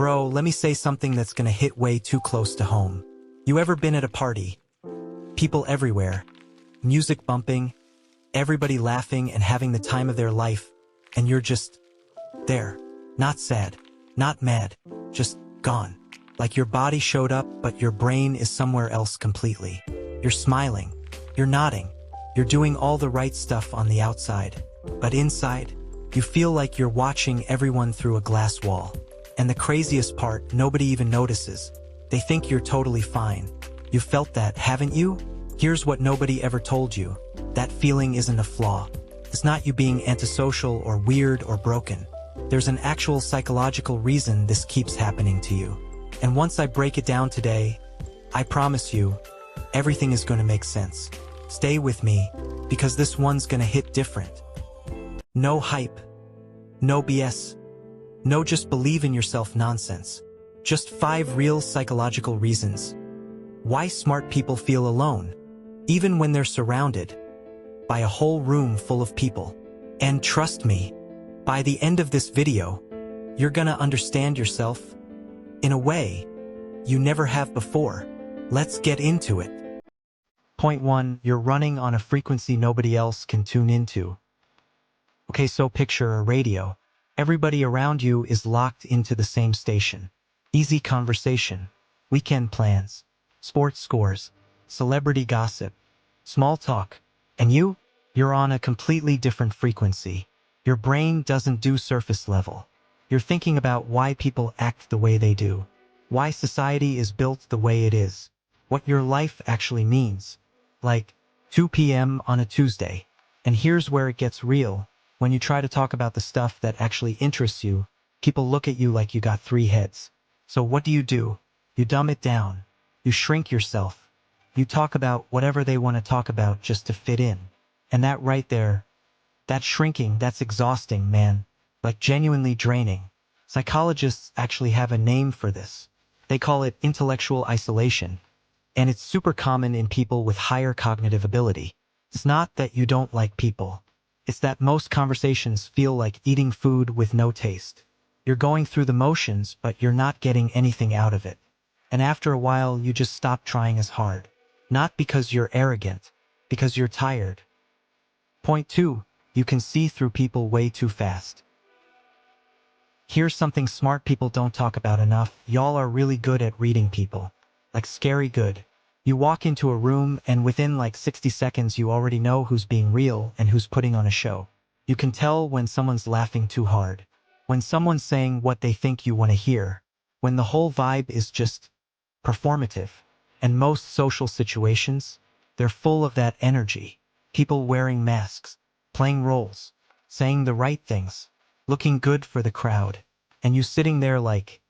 Bro, let me say something that's gonna hit way too close to home. You ever been at a party? People everywhere, music bumping, everybody laughing and having the time of their life, and you're just there. Not sad, not mad, just gone. Like your body showed up, but your brain is somewhere else completely. You're smiling, you're nodding, you're doing all the right stuff on the outside, but inside, you feel like you're watching everyone through a glass wall. And the craziest part, nobody even notices. They think you're totally fine. You felt that, haven't you? Here's what nobody ever told you. That feeling isn't a flaw. It's not you being antisocial or weird or broken. There's an actual psychological reason this keeps happening to you. And once I break it down today, I promise you, everything is going to make sense. Stay with me, because this one's going to hit different. No hype. No BS. No just believe in yourself nonsense. Just 5 real psychological reasons why smart people feel alone, even when they're surrounded by a whole room full of people. And trust me, by the end of this video, you're gonna understand yourself in a way you never have before. Let's get into it. Point 1, you're running on a frequency nobody else can tune into. Okay, so picture a radio. Everybody around you is locked into the same station. Easy conversation, weekend plans, sports scores, celebrity gossip, small talk. And you're on a completely different frequency. Your brain doesn't do surface level. You're thinking about why people act the way they do, why society is built the way it is, what your life actually means. Like 2 p.m. on a Tuesday. And here's where it gets real. When you try to talk about the stuff that actually interests you, people look at you like you got 3 heads. So what do? You dumb it down. You shrink yourself. You talk about whatever they want to talk about just to fit in. And that right there, that shrinking, that's exhausting, man. Like genuinely draining. Psychologists actually have a name for this. They call it intellectual isolation. And it's super common in people with higher cognitive ability. It's not that you don't like people. It's that most conversations feel like eating food with no taste. You're going through the motions, but you're not getting anything out of it. And after a while, you just stop trying as hard. Not because you're arrogant, because you're tired. Point 2, you can see through people way too fast. Here's something smart people don't talk about enough. Y'all are really good at reading people. Like scary good. You walk into a room and within like 60 seconds you already know who's being real and who's putting on a show. You can tell when someone's laughing too hard. When someone's saying what they think you want to hear. When the whole vibe is just performative. And most social situations, they're full of that energy. People wearing masks, playing roles, saying the right things, looking good for the crowd. And you sitting there like,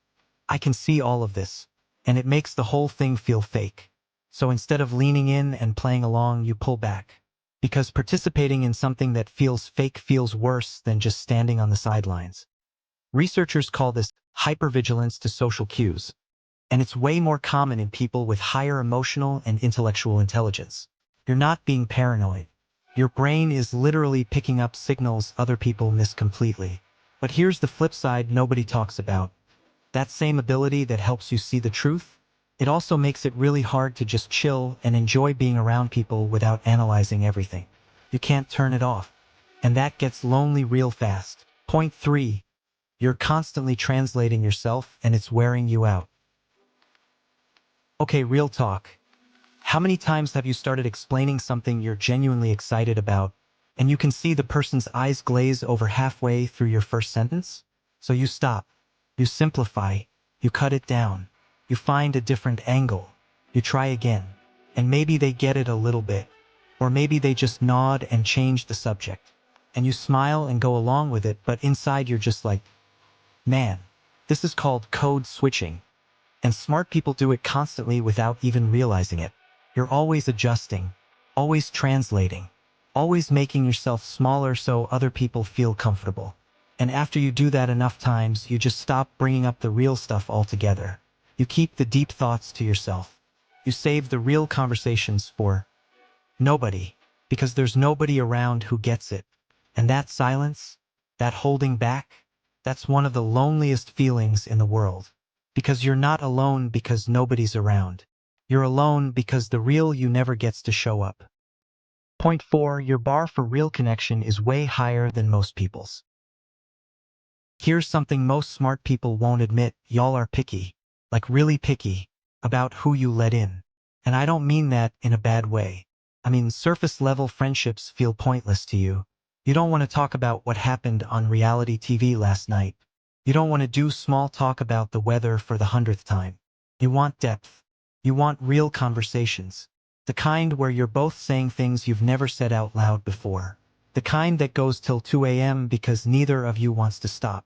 I can see all of this. And it makes the whole thing feel fake. So instead of leaning in and playing along, you pull back. Because participating in something that feels fake feels worse than just standing on the sidelines. Researchers call this hypervigilance to social cues. And it's way more common in people with higher emotional and intellectual intelligence. You're not being paranoid. Your brain is literally picking up signals other people miss completely. But here's the flip side nobody talks about. That same ability that helps you see the truth, it also makes it really hard to just chill and enjoy being around people without analyzing everything. You can't turn it off. And that gets lonely real fast. Point 3. You're constantly translating yourself and it's wearing you out. Okay, real talk. How many times have you started explaining something you're genuinely excited about, and you can see the person's eyes glaze over halfway through your first sentence? So you stop. You simplify. You cut it down. You find a different angle. You try again. And maybe they get it a little bit. Or maybe they just nod and change the subject. And you smile and go along with it, but inside you're just like, man, this is called code switching. And smart people do it constantly without even realizing it. You're always adjusting, always translating, always making yourself smaller so other people feel comfortable. And after you do that enough times, you just stop bringing up the real stuff altogether. You keep the deep thoughts to yourself. You save the real conversations for nobody, because there's nobody around who gets it. And that silence, that holding back, that's one of the loneliest feelings in the world. Because you're not alone because nobody's around. You're alone because the real you never gets to show up. Point 4. Your bar for real connection is way higher than most people's. Here's something most smart people won't admit: y'all are picky. Like really picky about who you let in. And I don't mean that in a bad way. I mean surface-level friendships feel pointless to you. You don't want to talk about what happened on reality TV last night. You don't want to do small talk about the weather for the 100th time. You want depth. You want real conversations. The kind where you're both saying things you've never said out loud before. The kind that goes till 2 a.m. because neither of you wants to stop.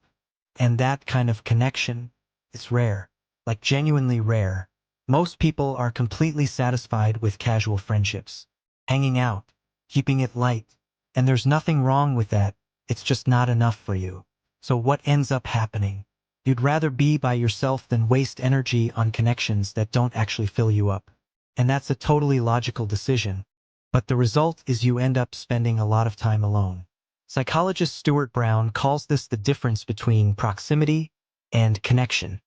And that kind of connection, it's rare. Like genuinely rare. Most people are completely satisfied with casual friendships. Hanging out, keeping it light. And there's nothing wrong with that, it's just not enough for you. So what ends up happening? You'd rather be by yourself than waste energy on connections that don't actually fill you up. And that's a totally logical decision. But the result is you end up spending a lot of time alone. Psychologist Stuart Brown calls this the difference between proximity and connection.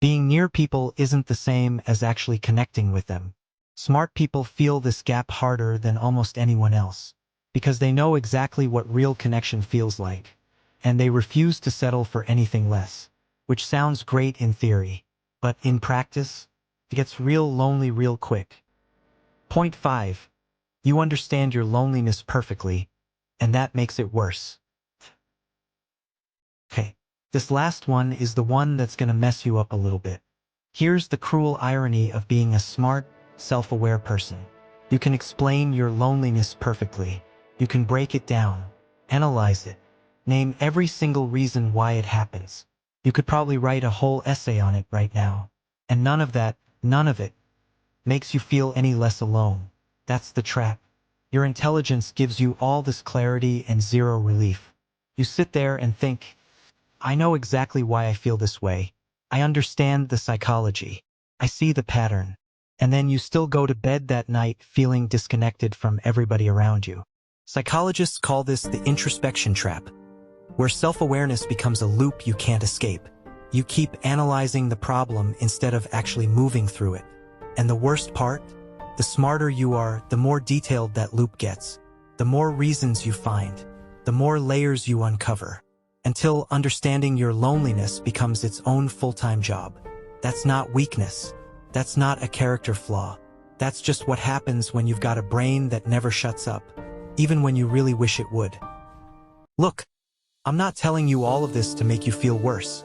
Being near people isn't the same as actually connecting with them. Smart people feel this gap harder than almost anyone else, because they know exactly what real connection feels like, and they refuse to settle for anything less, which sounds great in theory, but in practice, it gets real lonely real quick. Point 5. You understand your loneliness perfectly, and that makes it worse. Okay, this last one is the one that's gonna mess you up a little bit. Here's the cruel irony of being a smart, self-aware person. You can explain your loneliness perfectly. You can break it down, analyze it, name every single reason why it happens. You could probably write a whole essay on it right now. And none of it, makes you feel any less alone. That's the trap. Your intelligence gives you all this clarity and zero relief. You sit there and think, I know exactly why I feel this way. I understand the psychology. I see the pattern. And then you still go to bed that night feeling disconnected from everybody around you. Psychologists call this the introspection trap, where self-awareness becomes a loop you can't escape. You keep analyzing the problem instead of actually moving through it. And the worst part? The smarter you are, the more detailed that loop gets. The more reasons you find. The more layers you uncover. Until understanding your loneliness becomes its own full-time job. That's not weakness. That's not a character flaw. That's just what happens when you've got a brain that never shuts up, even when you really wish it would. Look, I'm not telling you all of this to make you feel worse.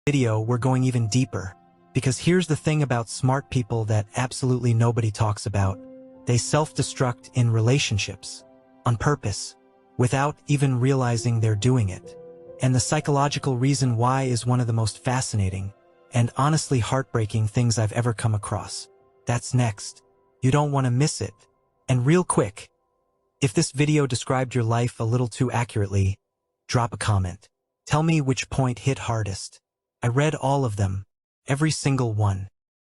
Video, we're going even deeper. Because here's the thing about smart people that absolutely nobody talks about. They self-destruct in relationships. On purpose. Without even realizing they're doing it. And the psychological reason why is one of the most fascinating and honestly heartbreaking things I've ever come across. That's next. You don't want to miss it. And real quick, if this video described your life a little too accurately, drop a comment. Tell me which point hit hardest. I read all of them, every single one.